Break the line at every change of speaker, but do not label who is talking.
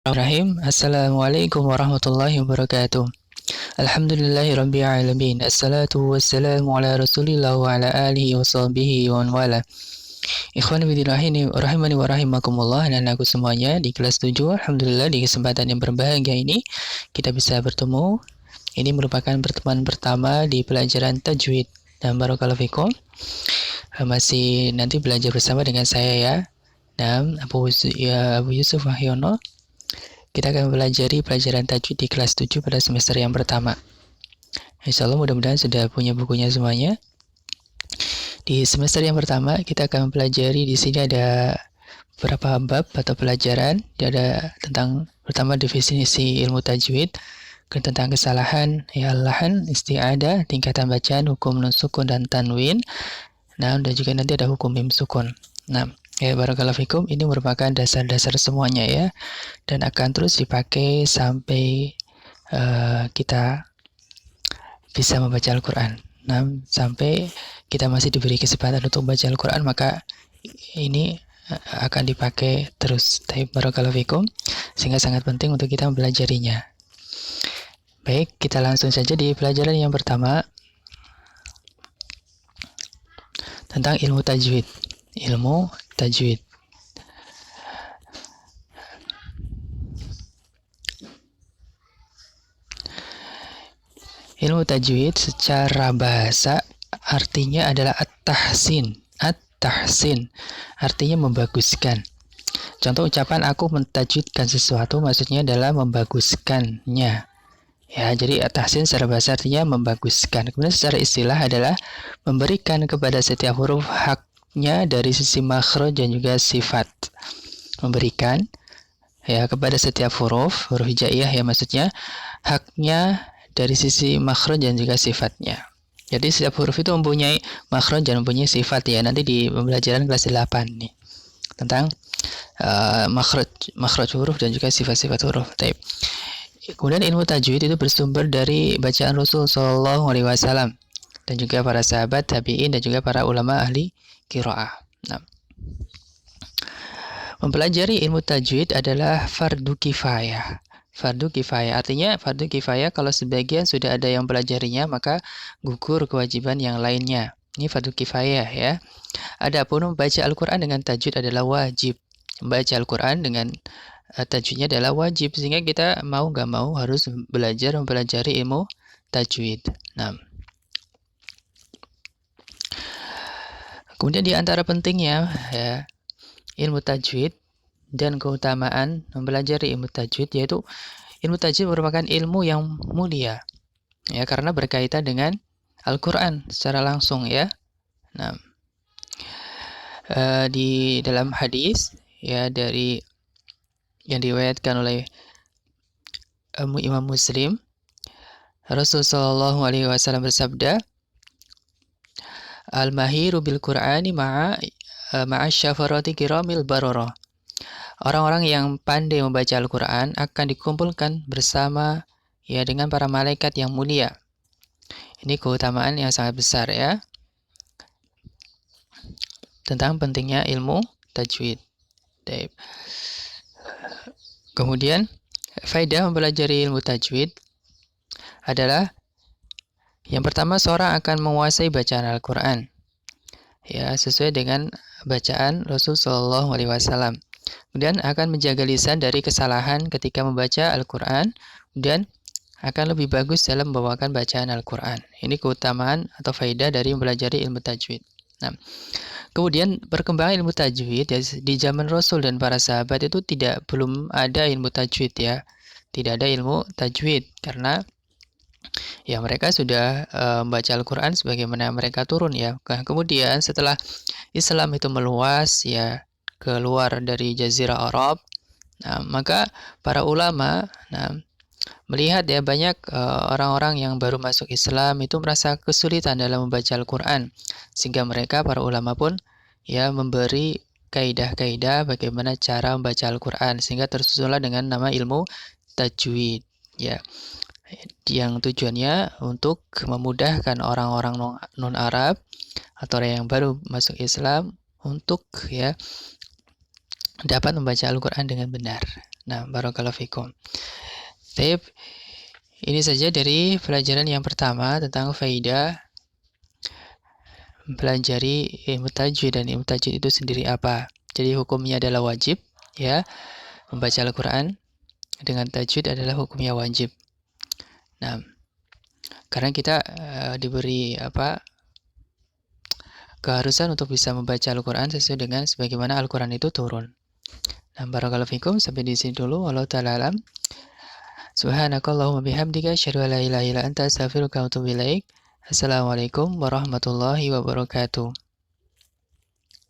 Bismillahirrahmanirrahim. Assalamualaikum warahmatullahi wabarakatuh. Alhamdulillahirabbil alamin. Assalatu wassalamu ala Rasulillah wa ala alihi wa sahbihi wa man wala. Ikhwan fillah rahimani wa rahimakumullah, dan aku semuanya di kelas 7. Alhamdulillah di kesempatan yang berbahagia ini kita bisa bertemu. Ini merupakan pertemuan pertama di pelajaran tajwid. Dan barakallahu fikum. Masih nanti belajar bersama dengan saya ya. Dan Abu Yusuf Wahyono. Kita akan mempelajari pelajaran tajwid di kelas 7 pada semester yang pertama. Insyaallah mudah-mudahan sudah punya bukunya semuanya. Di semester yang pertama kita akan mempelajari, di sini ada beberapa bab atau pelajaran. Ada tentang pertama definisi ilmu tajwid, tentang kesalahan, lahan, isti'adah, tingkatan bacaan, hukum nun sukun dan tanwin. Nah, dan juga nanti ada hukum mim sukun. Nah, ya barakallahu fikum, ini merupakan dasar-dasar semuanya ya, dan akan terus dipakai sampai kita bisa membaca Al-Quran. Nah, sampai kita masih diberi kesempatan untuk membaca Al-Quran, maka ini akan dipakai terus. Barakallahu fikum, sehingga sangat penting untuk kita mempelajarinya. Baik, kita langsung saja di pelajaran yang pertama tentang ilmu tajwid. Ilmu tajwid. Ilmu tajwid secara bahasa artinya adalah at-tahsin. At-tahsin artinya membaguskan. Contoh ucapan aku mentajwidkan sesuatu, maksudnya adalah membaguskannya. Ya, jadi at-tahsin secara bahasa artinya membaguskan. Kemudian secara istilah adalah memberikan kepada setiap huruf haknya dari sisi makhraj dan juga sifat. Memberikan ya kepada setiap huruf hijaiyah ya, maksudnya haknya dari sisi makhraj dan juga sifatnya. Jadi setiap huruf itu mempunyai makhraj dan mempunyai sifat ya. Nanti di pembelajaran kelas 8 nih tentang makhraj huruf dan juga sifat-sifat huruf. Kemudian ilmu tajwid itu bersumber dari bacaan Rasul Shallallahu Alaihi Wasallam dan juga para sahabat, tabi'in, dan juga para ulama ahli qiraah. Nah, mempelajari ilmu tajwid adalah fardu kifayah. Fardu kifayah artinya fardu kifayah kalau sebagian sudah ada yang pelajarinya, maka gugur kewajiban yang lainnya. Ini fardu kifayah ya. Adapun membaca Al-Quran dengan tajwid adalah wajib. Membaca Al-Quran dengan tajwidnya adalah wajib, sehingga kita mau gak mau harus mempelajari ilmu tajwid. Nah, kemudian di antara pentingnya ya ilmu tajwid dan keutamaan mempelajari ilmu tajwid, yaitu ilmu tajwid merupakan ilmu yang mulia ya, karena berkaitan dengan Al-Quran secara langsung ya. Nah, di dalam hadis ya dari yang diriwayatkan oleh Imam Muslim, Rasulullah SAW bersabda, Al-mahiru bil Qur'ani ma'a syafarati kiramil barara. Orang-orang yang pandai membaca Al-Quran akan dikumpulkan bersama ya dengan para malaikat yang mulia. Ini keutamaan yang sangat besar ya tentang pentingnya ilmu tajwid. Kemudian faedah mempelajari ilmu tajwid adalah yang pertama, seorang akan menguasai bacaan Al-Quran ya sesuai dengan bacaan Rasulullah SAW. Kemudian akan menjaga lisan dari kesalahan ketika membaca Al-Quran, dan akan lebih bagus dalam membawakan bacaan Al-Quran. Ini keutamaan atau faedah dari mempelajari ilmu tajwid. Nah, kemudian perkembangan ilmu tajwid ya, di zaman Rasul dan para sahabat itu belum ada ilmu tajwid ya. Tidak ada ilmu tajwid karena ya mereka sudah membaca Al-Quran sebagaimana mereka turun ya. Kemudian setelah Islam itu meluas ya keluar dari Jazirah Arab, nah, maka para ulama melihat ya banyak orang-orang yang baru masuk Islam itu merasa kesulitan dalam membaca Al-Quran, sehingga mereka para ulama pun ya memberi kaidah-kaidah bagaimana cara membaca Al-Quran, sehingga tersusunlah dengan nama ilmu tajwid ya, yang tujuannya untuk memudahkan orang-orang non-Arab atau orang yang baru masuk Islam untuk ya dapat membaca Al-Quran dengan benar. Nah, barakallahu fikum. Baik, ini saja dari pelajaran yang pertama tentang faidah mempelajari ilmu tajwid dan ilmu tajwid itu sendiri apa. Jadi hukumnya adalah wajib, ya. Membaca Al-Quran dengan tajwid adalah hukumnya wajib. Nah, karena kita diberi keharusan untuk bisa membaca Al-Quran sesuai dengan sebagaimana Al-Quran itu turun. Nah, barakallahu fikum, sampai di sini dulu. Wallahu ta'ala alam. Subhanakallahumma bihamdika asyhadu an la ilaha illa anta astaghfiruka wa atubu ilaik. Assalamualaikum warahmatullahi wabarakatuh.